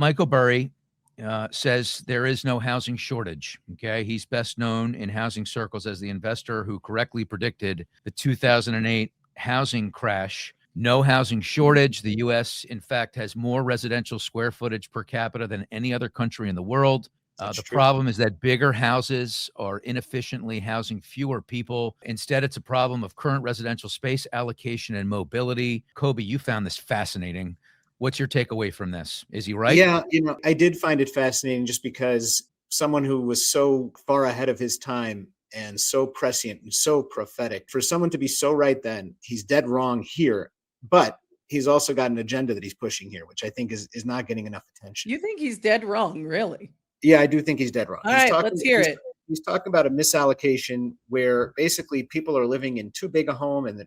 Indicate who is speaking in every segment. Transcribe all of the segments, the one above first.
Speaker 1: Michael Burry says there is no housing shortage. Okay. He's best known in housing circles as the investor who correctly predicted the 2008 housing crash. No housing shortage. The U.S., in fact, has more residential square footage per capita than any other country in the world.
Speaker 2: That's
Speaker 1: The
Speaker 2: true.
Speaker 1: problem is that bigger houses are inefficiently housing fewer people. Instead, it's a problem of current residential space allocation and mobility. Coby, you found this fascinating. What's your takeaway from this? Is he right?
Speaker 2: Yeah, I did find it fascinating just because someone who was so far ahead of his time and so prescient and so prophetic, for someone to be so right then, he's dead wrong here. But he's also got an agenda that he's pushing here, which I think is not getting enough attention.
Speaker 3: You think he's dead wrong, really?
Speaker 2: Yeah, I do think he's dead wrong.
Speaker 3: All right, let's hear it.
Speaker 2: He's talking about a misallocation where basically people are living in too big a home and the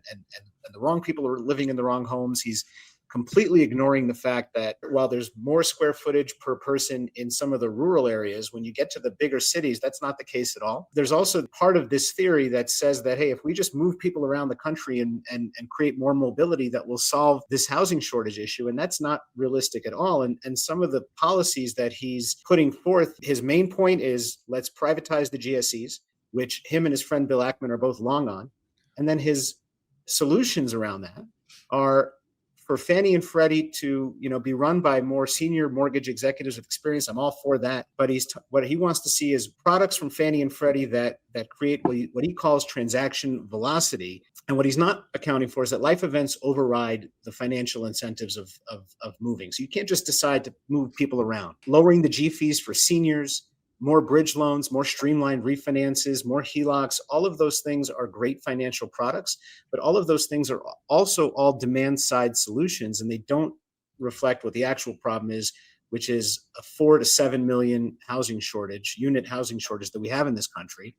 Speaker 2: wrong people are living in the wrong homes. He's completely ignoring the fact that while there's more square footage per person in some of the rural areas, when you get to the bigger cities, that's not the case at all. There's also part of this theory that says that, hey, if we just move people around the country and create more mobility, that will solve this housing shortage issue. And that's not realistic at all. And some of the policies that he's putting forth, his main point is let's privatize the GSEs, which him and his friend Bill Ackman are both long on. And then his solutions around that are for Fannie and Freddie to, be run by more senior mortgage executives of experience. I'm all for that. But what he wants to see is products from Fannie and Freddie that create what he calls transaction velocity. And what he's not accounting for is that life events override the financial incentives of moving. So you can't just decide to move people around. Lowering the G fees for seniors, more bridge loans, more streamlined refinances, more HELOCs, all of those things are great financial products, but all of those things are also all demand side solutions, and they don't reflect what the actual problem is, which is a 4 to 7 million unit housing shortage that we have in this country.